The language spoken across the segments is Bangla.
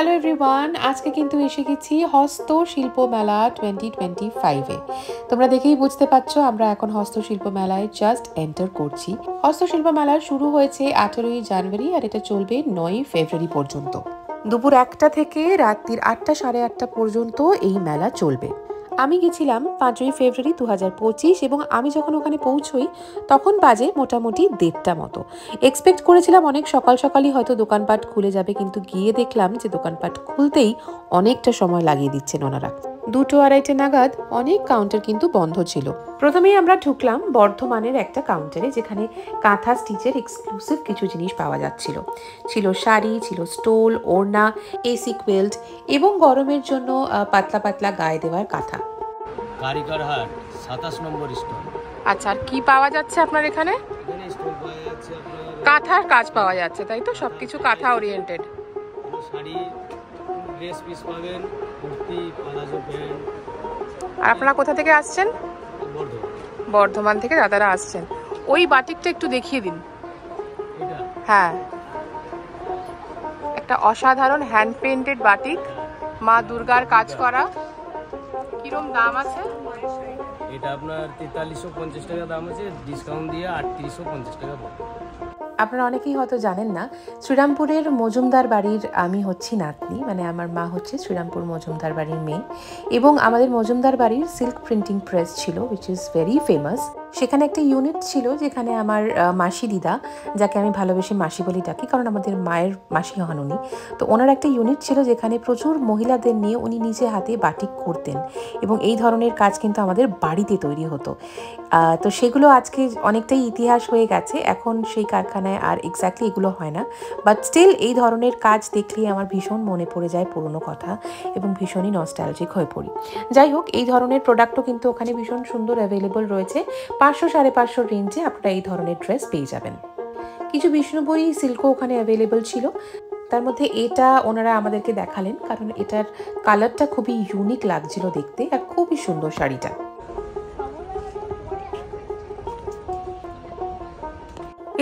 হ্যালো এভরিওয়ান, আজকে কিন্তু এসে গেছি হস্তশিল্প মেলা 2025-এ। তোমরা দেখেই বুঝতে পারছো আমরা এখন হস্তশিল্প মেলায় জাস্ট এন্টার করছি। হস্তশিল্প মেলা শুরু হয়েছে 18ই জানুয়ারি আর এটা চলবে 9ই ফেব্রুয়ারি পর্যন্ত। দুপুর 1টা থেকে রাত্রির 8টা সাড়ে 8টা পর্যন্ত এই মেলা চলবে। আমি গেছিলাম 5ই ফেব্রুয়ারি 2025 এবং আমি যখন ওখানে পৌঁছই তখন বাজে মোটামুটি 1:30টা মতো। এক্সপেক্ট করেছিলাম অনেক সকাল সকালই হয়তো দোকানপাট খুলে যাবে, কিন্তু গিয়ে দেখলাম যে দোকানপাট খুলতেই অনেকটা সময় লাগিয়ে দিচ্ছেন ওনারা। 2-2:30 নাগাদ অনেক কাউন্টার কিন্তু বন্ধ ছিল। প্রথমেই আমরা ঢুকলাম বর্ধমানের একটা কাউন্টারে, যেখানে কাঁথা স্টিচের এক্সক্লুসিভ কিছু জিনিস পাওয়া যাচ্ছিল। ছিল শাড়ি, ছিল স্টোল, ওড়না, এসি কোয়েল্ট এবং গরমের জন্য পাতলা পাতলা গায়ে দেওয়ার কাঁথা। কারিগর হাট 27 নম্বর স্টল। আচ্ছা, আর কি পাওয়া যাচ্ছে আপনার এখানে? এখানে স্টল পাওয়া যাচ্ছে আপনার কাঁথার কাজ পাওয়া যাচ্ছে, তাই তো? সবকিছু কাঁথা ওরিয়েন্টেড। শাড়ি, ড্রেস পিস পাবেন, কুর্তি, প্লাজো প্যান্ট। আর আপনারা কোথা থেকে আসছেন? বর্ধমান থেকে দাদারা আসছেন। ওই বাটিকটা একটু দেখিয়ে দিন। এটা হ্যাঁ, একটা অসাধারণ হ্যান্ড পেইন্টেড বাটিক, মা দুর্গার কাজ করা। কিরম দাম আছে? এটা আপনার 4350 টাকা দাম আছে, ডিসকাউন্ট দিয়ে 3850 টাকা পড়বে। আপনারা অনেকেই হয়তো জানেন না, শ্রীরামপুরের মজুমদার বাড়ির আমি হচ্ছি নাতনি, মানে আমার মা হচ্ছে শ্রীরামপুর মজুমদার বাড়ির মেয়ে। এবং আমাদের মজুমদার বাড়ির সিল্ক প্রিন্টিং প্রেস ছিল, উইচ ইজ ভেরি ফেমাস। সেখানে একটা ইউনিট ছিল যেখানে আমার মাসি দিদা, যাকে আমি ভালোবেসে মাসি বলি ডাকি কারণ আমাদের মায়ের মাসি হন উনি, তো ওনার একটা ইউনিট ছিল যেখানে প্রচুর মহিলাদের নিয়ে উনি নিজে হাতে বাটিক করতেন এবং এই ধরনের কাজ কিন্তু আমাদের বাড়িতে তৈরি হতো। তো সেগুলো আজকে অনেকটাই ইতিহাস হয়ে গেছে, এখন সেই কারখানায় আর এক্স্যাক্টলি এগুলো হয় না, বাট স্টিল এই ধরনের কাজ দেখলেই আমার ভীষণ মনে পড়ে যায় পুরনো কথা এবং ভীষণই নস্টালজিক হয়ে পড়ি। যাই হোক, এই ধরনের প্রোডাক্টও কিন্তু ওখানে ভীষণ সুন্দর অ্যাভেলেবল রয়েছে। 500-550 রেঞ্জে আপনারা এই ধরনের ড্রেস পেয়ে যাবেন। কিছু বিষ্ণুপুরি সিল্কও ওখানে অ্যাভেলেবল ছিল। তার মধ্যে এটা ওনারা আমাদেরকে দেখালেন কারণ এটার কালারটা খুবই ইউনিক লাগছিল দেখতে, আর খুবই সুন্দর শাড়িটা।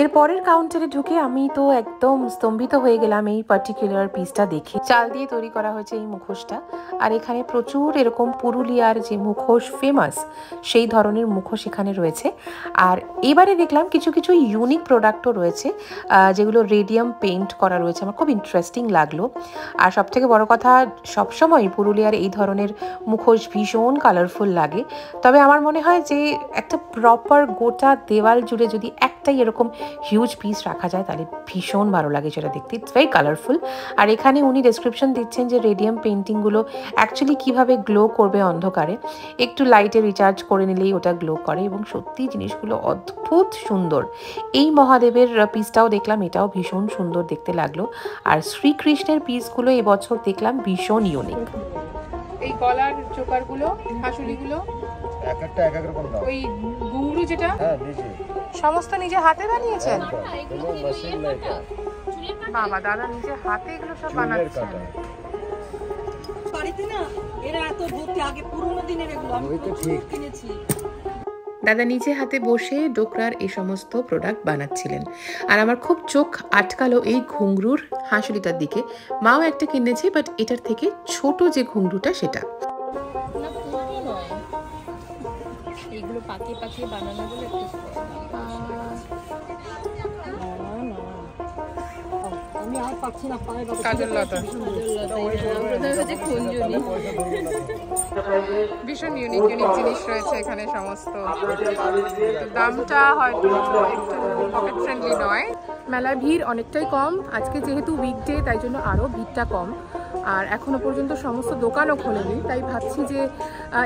এর পরের কাউন্টারে ঢুকে আমি তো একদম স্তম্ভিত হয়ে গেলাম এই পার্টিকুলার পিসটা দেখে। চাল দিয়ে তৈরি করা হয়েছে এই মুখোশটা, আর এখানে প্রচুর এরকম পুরুলিয়ার যে মুখোশ ফেমাস সেই ধরনের মুখোশ এখানে রয়েছে। আর এবারে দেখলাম কিছু কিছু ইউনিক প্রোডাক্টও রয়েছে যেগুলো রেডিয়াম পেইন্ট করা রয়েছে, আমার খুব ইন্টারেস্টিং লাগলো। আর সবথেকে বড় কথা, সবসময় পুরুলিয়ার এই ধরনের মুখোশ ভীষণ কালারফুল লাগে, তবে আমার মনে হয় যে একটা প্রপার গোটা দেওয়াল জুড়ে যদি একটাই এরকম হিউজ পিস রাখা যায় তাহলে ভীষণ ভালো লাগে সেটা দেখতে। It's very colourful. আর এখানে উনি ডেসক্রিপশন দিচ্ছেন যে রেডিয়াম পেইন্টিংগুলো অ্যাকচুয়ালি কীভাবে গ্লো করবে অন্ধকারে, একটু লাইটে রিচার্জ করে নিলেই ওটা গ্লো করে এবং সত্যি জিনিসগুলো অদ্ভুত সুন্দর। এই মহাদেবের পিসটাও দেখলাম, এটাও ভীষণ সুন্দর দেখতে লাগলো। আর শ্রীকৃষ্ণের পিসগুলো এবছর দেখলাম ভীষণ ইউনিক। এই গলার চোকারগুলো, হাসুলিগুলো এক একটা এক এক রকম দাম। ওই ঘুঙরু যেটা, হ্যাঁ নিজে সমস্ত নিজে হাতে বানিয়েছেন? কোনো মেশিন নাই এটা। বাবা, দাদা নিজে হাতে এগুলো সব বানাচ্ছেন। বাড়িতে না এরা এত ভর্তি, আগে পুরোনো দিনের এগুলো আমি কিনেছি। দাদা নিজে হাতে বসে ডোকরার এই সমস্ত প্রোডাক্ট বানাচ্ছিলেন, আর আমার খুব চোখ আটকালো এই ঘুঙরুর হাঁসুলিটার দিকে। মাও একটা কিনেছি, বাট এটার থেকে ছোট যে ঘুঙরুটা সেটা। এগুলো পাকিয়ে পাকিয়ে বানানো বলে আমি আর পাচ্ছি না, পায়ে কাজল লতা ভীষণ ইউনিক ইউনিক জিনিস রয়েছে এখানে সমস্ত। দামটা হয়তো একটু পকেট ফ্রেন্ডলি নয়। মেলার ভিড় অনেকটাই কম আজকে, যেহেতু উইকডে তাই জন্য আরও ভিড়টা কম। আর এখনো পর্যন্ত সমস্ত দোকানও খোলেনি, তাই ভাবছি যে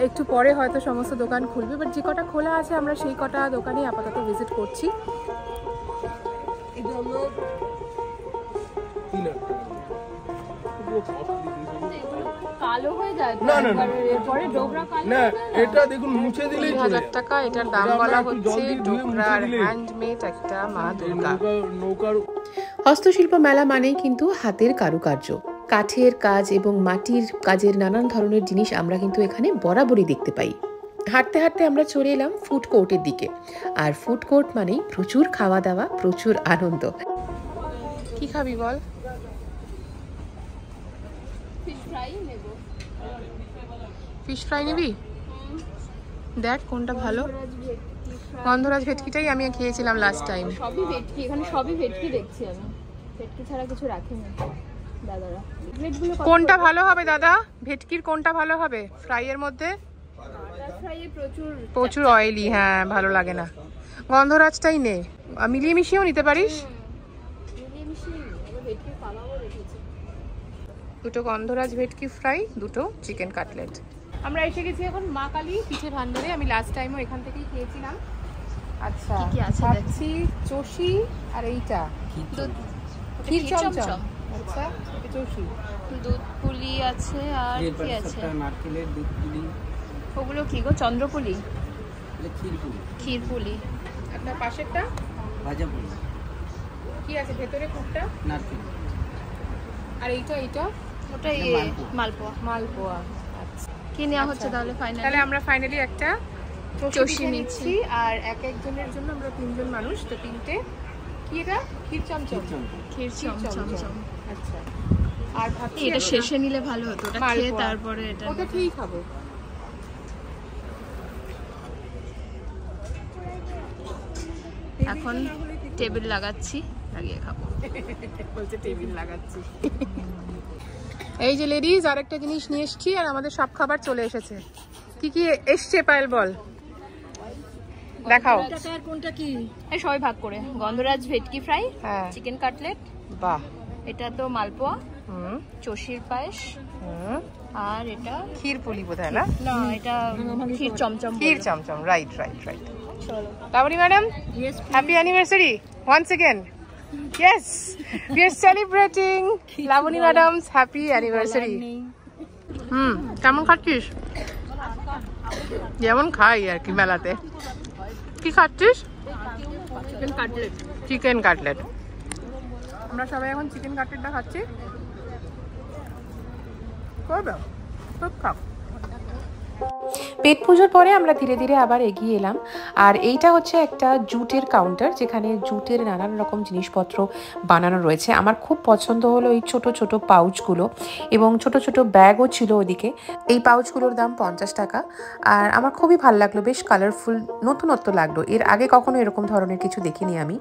একটু পরে হয়তো সমস্ত দোকান খুলবে, বাট যে কটা খোলা আছে আমরা সেই কটা দোকানেই আপাতত ভিজিট করছি। কালো হয়ে যায় এরপরে ডোকরা কালো না, এটা দেখুন মুছে দিলেই 3000 টাকা এটার দাম বলা হচ্ছে। ডোকরার হ্যান্ডমেড একটা মা দুর্গা। হস্তশিল্প মেলা মানেই কিন্তু হাতের কারুকার্য, কাঠের কাজ এবং মাটির কাজের নানান ধরনের জিনিস আমরা কিন্তু এখানে বরাবরই দেখতে পাই। হাঁটতে হাঁটতে আমরা চলে এলাম ফুড কোর্টের দিকে, আর ফুড কোর্ট মানেই প্রচুর খাওয়া দাওয়া, প্রচুর আনন্দ। কি খাবি বল? ফিশ ফ্রাই নেব। ফিশ ফ্রাই নিবি? দেখ কোনটা ভালো। গন্ধরাজ ভেটকিটাই আমি খেয়েছিলাম লাস্ট টাইম। সবই ভেটকি, এখানে সবই ভেটকি দেখছি আমি, ভেটকি ছাড়া কিছু রাখিনি দাদারা। কোনটা ভালো হবে দাদা? ভেটকির কোনটা ভালো হবে ফ্রাই এর মধ্যে? ফ্রাইয়ে প্রচুর অয়েলি, হ্যাঁ ভালো লাগে না। গন্ধরাজটাই নে, মিলিয়ে মিশিয়েও নিতে পারিস। দুটো গন্ধরাজ ভেটকি ফ্রাই, দুটো চিকেন কাটলেট। আমরা এসে গেছি এখন মা কালী পিঠে ভান্ডারে। আমি লাস্ট টাইমও এখান থেকেই খেয়েছিলাম। আচ্ছা কি আছে খাচ্ছি চষি আর এইটা ক্ষীর চমচম। আচ্ছা এটা চষি, দুধ পুলি আছে আর কি আছে? নারকেলের দুধ পুলি। ওগুলো কি গো? চন্দ্রপুলি, ক্ষীর পুলি। ক্ষীর পুলি। আপনার পাশেরটা ভাজা পুলি। কি আছে ভেতরে? কোনটা? নারকেল। আর এইটা ওটা মালপোয়া। মালপোয়া। আচ্ছা কি নেওয়া হচ্ছে তাহলে ফাইনালি? তাহলে আমরা ফাইনালি একটা চষি নিচ্ছি। আর একজনের জন্য আমরা 3 জন মানুষ, তো 3টে। কি এটা? ক্ষীর চমচম। ক্ষীর চমচম। আচ্ছা আর ভাবছি এটা শেষে নিলে ভালো হতো, ওটা খেয়ে তারপরে এটা। ওটা ঠিক খাবো। এখন টেবিল লাগাচ্ছি, লাগিয়ে খাবো। বলছে টেবিল লাগাচ্ছি। এই যে লেডিজ, আরেকটা জিনিস নিয়ে এসেছি আর আমাদের সব খাবার চলে এসেছে। কি কি এসছে পায়েল বল, দেখাও। কোনটা কি? এই সবাই ভাগ করে। গন্ধরাজ ভেটকি ফ্রাই, হ্যাঁ চিকেন কাটলেট, বাহ, এটা তো মালপোয়া, হুম চষির পায়েস, হুম, আর এটা ক্ষীর পুলি বোধহয় না? না, এটা ক্ষীর চমচম। ক্ষীর চমচম, রাইট রাইট রাইট। চলো Lavani madam, happy anniversary once again. Yes, we are celebrating Lavani madam's happy anniversary. কেমন খাচ্ছিস? যেমন খাই আর কি মেলাতে। কি খাচ্ছিস? Chicken cutlet. Chicken cutlet. আমরা সবাই এখন চিকেন কাটলেটটা খাচ্ছি। করবে খুব খাও। পেট পুজোর পরে আমরা ধীরে ধীরে আবার এগিয়ে এলাম। আর এইটা হচ্ছে একটা জুটের কাউন্টার, যেখানে জুটের নানান রকম জিনিসপত্র বানানো রয়েছে। আমার খুব পছন্দ হলো এই ছোট ছোট পাউচগুলো, এবং ছোট ছোট ব্যাগও ছিল ওদিকে। এই পাউচগুলোর দাম 50 টাকা। আর আমার খুবই ভালো লাগলো, বেশ কালারফুল, নতুনত্ব লাগলো। এর আগে কখনো এরকম ধরনের কিছু দেখিনি আমি।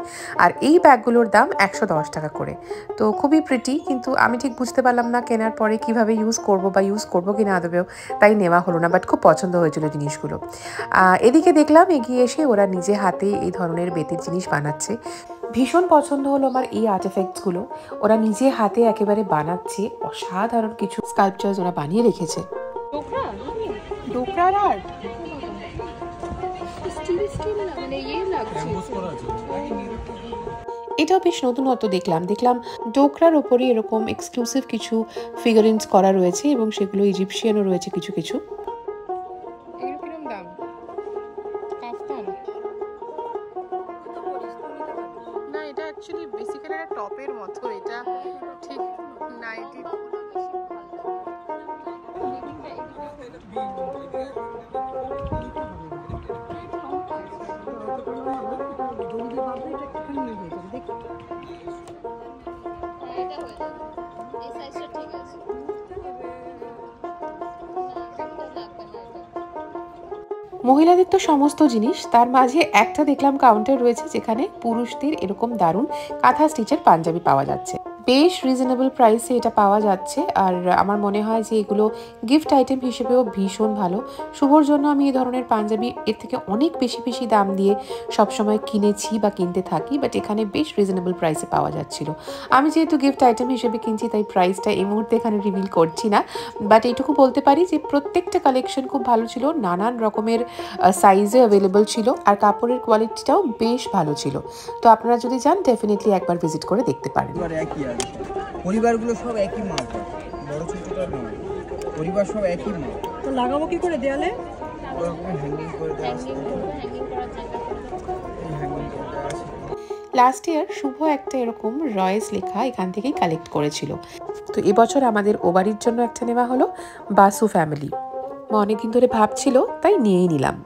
আর এই ব্যাগগুলোর দাম 110 টাকা করে। তো খুবই প্রিটি, কিন্তু আমি ঠিক বুঝতে পারলাম না কেনার পরে কিভাবে ইউজ করব বা ইউজ করবো কিনা আদবেও, তাই নেওয়া হলো না। বাট খুব পছন্দ হয়েছিল জিনিসগুলো। এদিকে দেখলাম এগিয়ে এসে ওরা নিজে হাতে এই ধরনের বেতের জিনিস বানাচ্ছে। ভীষণ পছন্দ হলো আমার এই আর্টিফ্যাক্টসগুলো। ওরা নিজে হাতে একেবারে বানাচ্ছে, অসাধারণ কিছু স্কাল্পচার্স ওরা বানিয়ে রেখেছে। ডোকরার আর্ট, মানে ইয়ে লাগছে। এটাও বেশ নতুনত্ব দেখলাম ডোকরার ওপরে এরকম এক্সক্লুসিভ কিছু ফিগারিন্স করা রয়েছে, এবং সেগুলো ইজিপশিয়ানও রয়েছে কিছু কিছু। এরকম দাম কাফতান না, এটা অ্যাকচুয়ালি বেসিক্যালি একটা টপের মতো, এটা ঠিক নাইটি। মহিলাদের তো সমস্ত জিনিস, তার মাঝে একটা দেখলাম কাউন্টার রয়েছে যেখানে পুরুষদের এরকম দারুণ কাঁথা স্টিচের পাঞ্জাবি পাওয়া যাচ্ছে। বেশ রিজনেবল প্রাইসে এটা পাওয়া যাচ্ছে। আর আমার মনে হয় যে এগুলো গিফট আইটেম হিসেবেও ভীষণ ভালো। শুভর জন্য আমি এই ধরনের পাঞ্জাবি এর থেকে অনেক বেশি বেশি দাম দিয়ে সবসময় কিনেছি বা কিনতে থাকি, বাট এখানে বেশ রিজনেবল প্রাইসে পাওয়া যাচ্ছিল। আমি যেহেতু গিফট আইটেম হিসেবে কিনছি, তাই প্রাইসটা এই মুহূর্তে এখানে রিভিল করছি না। বাট এইটুকু বলতে পারি যে প্রত্যেকটা কালেকশন খুব ভালো ছিল, নানান রকমের সাইজে অ্যাভেলেবল ছিল, আর কাপড়ের কোয়ালিটিটাও বেশ ভালো ছিল। তো আপনারা যদি চান ডেফিনেটলি একবার ভিজিট করে দেখতে পারেন। পরিবারগুলো সব একই মাল, বড় ছোটটা নয়, পরিবার সব একই মাল। তো লাগাবো কি করে দেয়ালে? হ্যাঙ্গিং করে দেওয়া আছে। লাস্ট ইয়ার শুভ একটা এরকম রয়েস লেখা এখান থেকেই কালেক্ট করেছিল। তো এবছর আমাদের ও বাড়ির জন্য একটা নেওয়া হলো, বাসু ফ্যামিলি। অনেকদিন ধরে ভাবছিল, তাই নিয়েই নিলাম।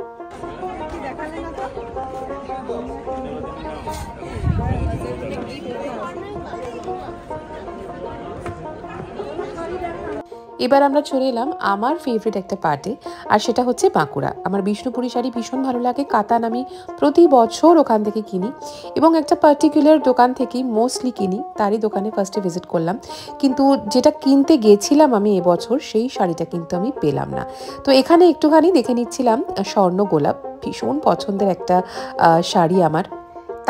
এবার আমরা চলে এলাম আমার ফেভারিট একটা পার্টে, আর সেটা হচ্ছে বাঁকুড়া। আমার বিষ্ণুপুরি শাড়ি ভীষণ ভালো লাগে, কাতান আমি প্রতি বছর ওখান থেকে কিনি এবং একটা পার্টিকুলার দোকান থেকেই মোস্টলি কিনি, তারই দোকানে ফার্স্টে ভিজিট করলাম। কিন্তু যেটা কিনতে গেছিলাম আমি এবছর, সেই শাড়িটা কিন্তু আমি পেলাম না। তো এখানে একটুখানি দেখে নিচ্ছিলাম স্বর্ণ গোলাপ, ভীষণ পছন্দের একটা শাড়ি আমার।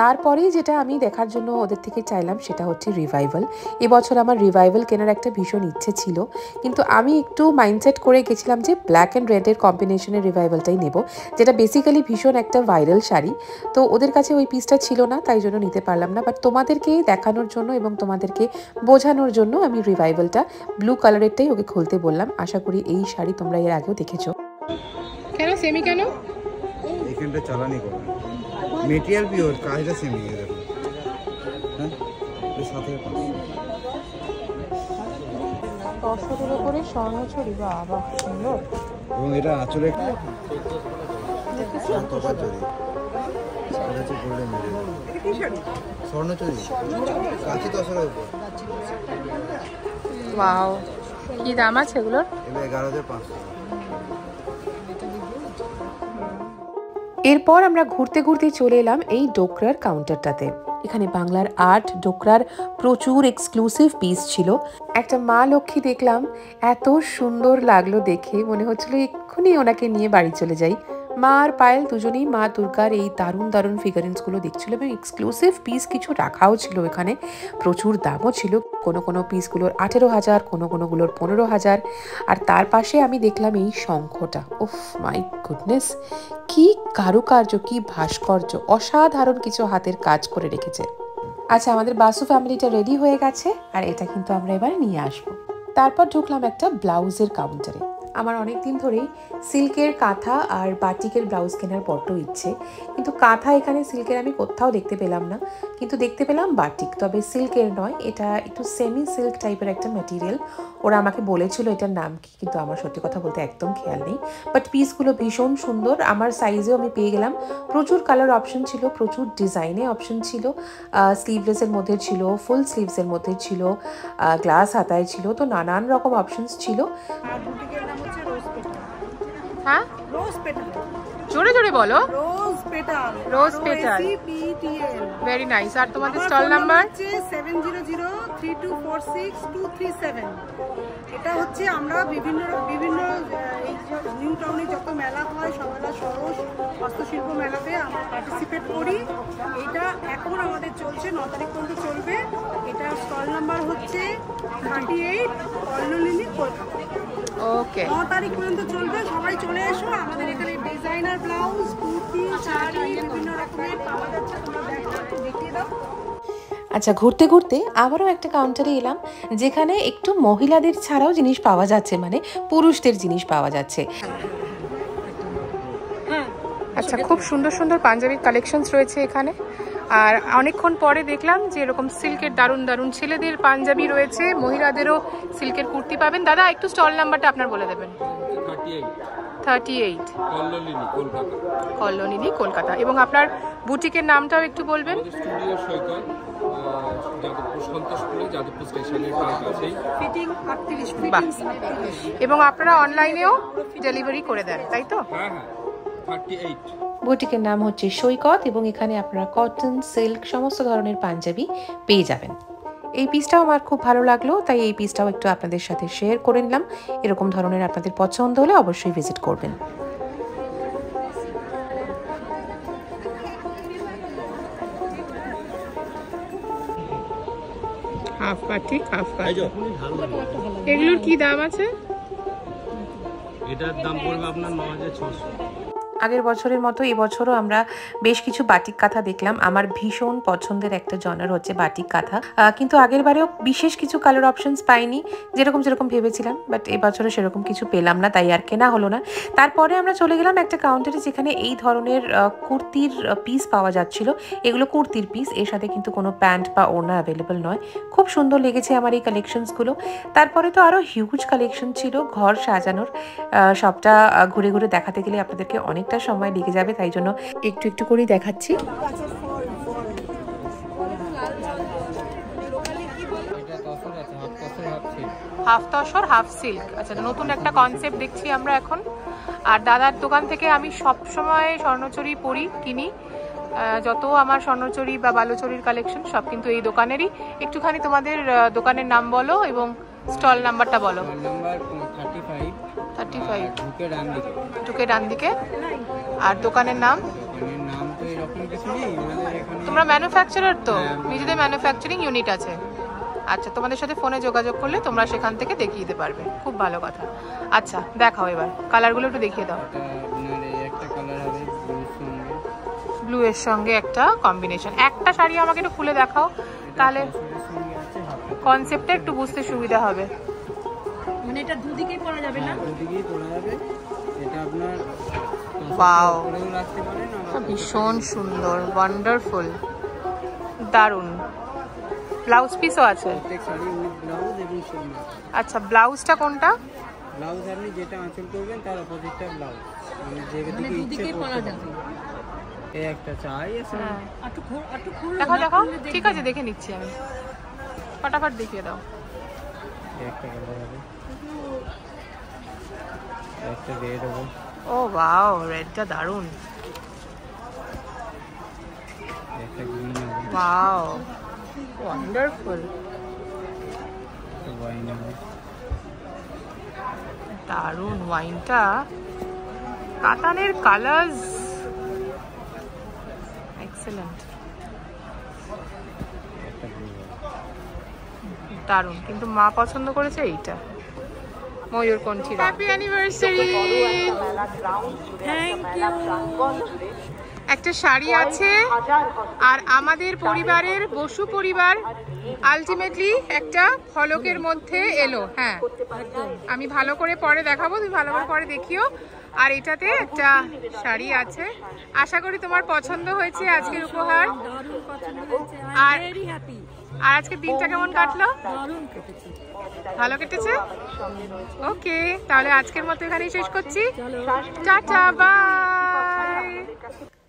তারপরে যেটা আমি দেখার জন্য ওদের থেকে চাইলাম সেটা হচ্ছে রিভাইভাল। এবছর আমার রিভাইভাল কেনার একটা ভীষণ ইচ্ছে ছিল, কিন্তু আমি একটু মাইন্ডসেট করে গেছিলাম যে ব্ল্যাক অ্যান্ড রেডের কম্বিনেশনের রিভাইভালটাই নেব, যেটা বেসিক্যালি ভীষণ একটা ভাইরাল শাড়ি। তো ওদের কাছে ওই পিসটা ছিল না, তাই জন্য নিতে পারলাম না। বাট তোমাদেরকে দেখানোর জন্য এবং তোমাদেরকে বোঝানোর জন্য আমি রিভাইভালটা ব্লু কালারেরটাই ওকে খুলতে বললাম। আশা করি এই শাড়ি তোমরা এর আগেও দেখেছো। কেন সেমি কেন? এখানটা চালানি করে মেটেরিয়াল পিওর, কাজটা সেমি দেখো। হ্যাঁ, এই 500 টাকা করে স্বর্ণ ছড়ি, বাবা সুন্দর। এবং এটা আঁচলে কপার চড়ি, এটা হচ্ছে গোল্ডেন মেটেরিয়াল স্বর্ণ চড়ি, কাঁচি 10 টাকার উপর। ওয়াও, কি দাম আছে এগুলোর? এটা 11,500। এরপর আমরা ঘুরতে ঘুরতে চলে এলাম এই ডোকরার কাউন্টারটাতে। এখানে বাংলার আর্ট, ডোকরার প্রচুর এক্সক্লুসিভ পিস ছিল। একটা মা লক্ষ্মী দেখলাম, এত সুন্দর লাগলো দেখে, মনে হচ্ছিল এক্ষুনি ওনাকে নিয়ে বাড়ি চলে যাই। মা আর পায়েল দুজনেই মা দুর্গার এই দারুণ দারুণ ফিগারেন্সগুলো দেখছিল এবং এক্সক্লুসিভ পিস কিছু রাখাও ছিল এখানে, প্রচুর দামও ছিল। কোনো পিসগুলোর 18,000, কোনোগুলোর 15,000। আর তার পাশে আমি দেখলাম এই শঙ্খটা, উফ মাই গুডনেস, কি কারুকার্য, কি ভাস্কর্য, অসাধারণ কিছু হাতের কাজ করে রেখেছে। আচ্ছা, আমাদের বাসু ফ্যামিলিটা রেডি হয়ে গেছে, আর এটা কিন্তু আমরা এবার নিয়ে আসবো। তারপর ঢুকলাম একটা ব্লাউজের কাউন্টারে। আমার অনেক দিন ধরেই সিল্কের কাঁথা আর বাটিকের ব্লাউজ কেনার বড্ড ইচ্ছে, কিন্তু কাঁথা এখানে সিল্কের আমি কোথাও দেখতে পেলাম না, কিন্তু দেখতে পেলাম বাটিক, তবে সিল্কের নয়, এটা একটু সেমি সিল্ক টাইপের একটা ম্যাটেরিয়াল। ওরা আমাকে বলেছিল এটার নাম কি, কিন্তু আমার সত্যি কথা বলতে একদম খেয়াল নেই। বাট পিসগুলো ভীষণ সুন্দর, আমার সাইজেও আমি পেয়ে গেলাম। প্রচুর কালার অপশন ছিল, প্রচুর ডিজাইনে অপশন ছিল। স্লিভলেসের মধ্যে ছিল, ফুল স্লিভসের মধ্যে ছিল, গ্লাস হাতায় ছিল, তো নানান রকম অপশনস ছিল। আর বুটিকের নাম হচ্ছে রোজ পেটাল। হ্যাঁ, রোজ পেটাল, জোরে জোরে বলো। Rose petal, rose petal, ROSEPTAL। Very nice. আর তোমাদের স্টল নাম্বার হচ্ছে 7003246237। এটা হচ্ছে আমরা বিভিন্ন এই নিউ টাউনে যত মেলা হয়, সমেলা সরস হস্তশিল্প মেলাতে আমরা পার্টিসিপেট করি। এটা এখন আমাদের চলছে, 9 তারিখ পর্যন্ত চলবে। এটা স্টল নাম্বার হচ্ছে 38, কল্লোলিনী, কলকাতা। ওকে, 9 তারিখ পর্যন্ত চলবে, সবাই চলে এসো। আমাদের এখানে ডিজাইনার ব্লাউজ, কুর্তি, শাড়ি বিভিন্ন রকমের পাওয়া যাচ্ছে, তোমরা দেখিয়ে দাও। আচ্ছা, ঘুরতে ঘুরতে আবারও একটা কাউন্টারে এলাম, যেখানে একটু মহিলাদের ছাড়াও জিনিস পাওয়া যাচ্ছে, মানে পুরুষদের জিনিস পাওয়া যাচ্ছে। আচ্ছা, খুব সুন্দর সুন্দর পাঞ্জাবির কালেকশনস রয়েছে এখানে। আর অনেকক্ষণ পরে দেখলাম যে এরকম সিল্কের দারুণ দারুণ ছেলেদের পাঞ্জাবি রয়েছে, মহিলাদেরও সিল্কের কুর্তি পাবেন। দাদা, একটু স্টল নাম্বারটা আপনার বলে দেবেন। 38, কল্লোলিনী, কলকাতা। এবং আপনার বুটিকের নামটাও একটু বলবেন। স্টুডিও সৈকত, যাদবপুর সন্তোষপুরে, যাদবপুর স্টেশনের কাছেই। ফিটিং 38, বাহ। এবং আপনারা অনলাইনেও ডেলিভারি করে দেন, তাই তো? হ্যাঁ, 38। বুটিকের নাম হচ্ছে সৈকত, এবং এখানে আপনারা কটন, সিল্ক সমস্ত ধরনের পাঞ্জাবি পেয়ে যাবেন। এই পিসটাও আমার খুব ভালো লাগলো, তাই এই পিসটাও একটু আপনাদের সাথে শেয়ার করে নিলাম। এরকম ধরনের আপনাদের পছন্দ হলে অবশ্যই ভিজিট করবেন। হাফ বাটিক, হাফ বাটিক, এগুলোর কি দাম আছে? এটার দাম পড়বে আপনার 9,600। আগের বছরের মতো এবছরও আমরা বেশ কিছু বাটিক কাঁথা দেখলাম। আমার ভীষণ পছন্দের একটা জনার হচ্ছে বাটিক কাঁথা, কিন্তু আগের বারেও বিশেষ কিছু কালার অপশনস পাইনি যেরকম ভেবেছিলাম, বাট এবছরও সেরকম কিছু পেলাম না, তাই আর কেনা হলো না। তারপরে আমরা চলে গেলাম একটা কাউন্টারে, যেখানে এই ধরনের কুর্তির পিস পাওয়া যাচ্ছিল। এগুলো কুর্তির পিস, এর সাথে কিন্তু কোনো প্যান্ট বা ওড়না অ্যাভেলেবল নয়। খুব সুন্দর লেগেছে আমার এই কালেকশনসগুলো। তারপরে তো আরও হিউজ কালেকশন ছিল ঘর সাজানোর, সবটা ঘুরে ঘুরে দেখাতে গেলে আপনাদেরকে অনেকটা সময় লেগে যাবে, তাই জন্য একটু একটু করেই দেখাচ্ছি। Half tussar half silk. আচ্ছা, নতুন একটা কনসেপ্ট দেখছি আমরা এখন। আর দাদার দোকান থেকে আমি সব সময় স্বর্ণচুরি পরি, কিনি। যত আমার স্বর্ণচুরি বা বালুচুরির কালেকশন সব কিন্তু এই দোকানেরই। একটুখানি তোমাদের দোকানের নাম বলো এবং স্টল নাম্বারটা বলো। নাম্বার 35 ঢুকে ডান দিকে। আর দোকানের নাম? নাম তো এরকম কিছু নেই আমাদের এখানে। তোমরা ম্যানুফ্যাকচারার তো? নিজেদের ম্যানুফ্যাকচারিং ইউনিট আছে? আচ্ছা, তোমাদের সাথে ফোনে যোগাযোগ করলে তোমরা সেখান থেকে দেখিয়ে দিতে পারবে। খুব ভালো কথা। আচ্ছা, দেখাও এবার কালারগুলো একটু দেখিয়ে দাও। আপনার একটা কালার হবে ব্লু এর সঙ্গে একটা কম্বিনেশন। একটা শাড়ি আমাকে একটু খুলে দেখাও, তাহলে কনসেপ্টটা একটু বুঝতে সুবিধা হবে। মানে এটা দুদিকেই পরা যাবে না? দুদিকেই পরা যাবে। এটা আপনার ওয়াও, পরেও রাখতে পারেন। ভীষণ সুন্দর, ওয়ান্ডারফুল, দারুণ। ব্লাউজ পিসও আছে? প্রত্যেক শাড়ি উইথ ব্লাউজ এবং শোনা। আচ্ছা, ব্লাউজটা কোনটা? ব্লাউজ আপনি যেটা আঁচল করবেন তার অপোজিটটা ব্লাউজ, মানে যেদিকে ইচ্ছে পরা যাবে। এই একটা চাই আছে। দেখাও দেখাও। ঠিক আছে, দেখে নিচ্ছি আমি। ফটাফট দেখিয়ে দাও। একটা কালার হবে, একটা রেড হবে। ও ওয়াও, রেডটা দারুণ। একটা গ্রিন হবে। ওয়াও, ওয়ান্ডারফুল, একটা ওয়াইন হবে। দারুণ ওয়াইনটা। কাতানের কালার্স এক্সেলেন্ট, একটা ব্লু হবে। দারুণ। কিন্তু মা পছন্দ করেছে এইটা, ময়ূরকণ্ঠী। Happy anniversary. Thank you. একটা শাড়ি আছে, আর আমাদের পরিবারের বসু পরিবার আলটিমেটলি একটা ফলকের মধ্যে এলো। হ্যাঁ, আমি ভালো করে পরে দেখাবো, তুমি ভালো করে পরে দেখিও। আর এটাতে একটা শাড়ি আছে। আশা করি তোমার পছন্দ হয়েছে আজকের উপহার। আর আজকের দিনটা কেমন কাটলো? ভালো কেটেছে? ওকে, তাহলে আজকের মতো এখানেই শেষ করছি। Tata, bye.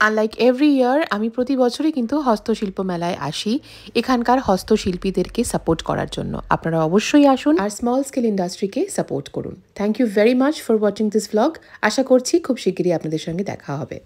Unlike every year, আমি প্রতি বছরই কিন্তু হস্তশিল্প মেলায় আসি এখানকার হস্তশিল্পীদেরকে সাপোর্ট করার জন্য। আপনারা অবশ্যই আসুন আর স্মল স্কেল ইন্ডাস্ট্রিকে সাপোর্ট করুন। Thank you very much for watching this vlog. আশা করছি খুব শিগগিরই আপনাদের সঙ্গে দেখা হবে।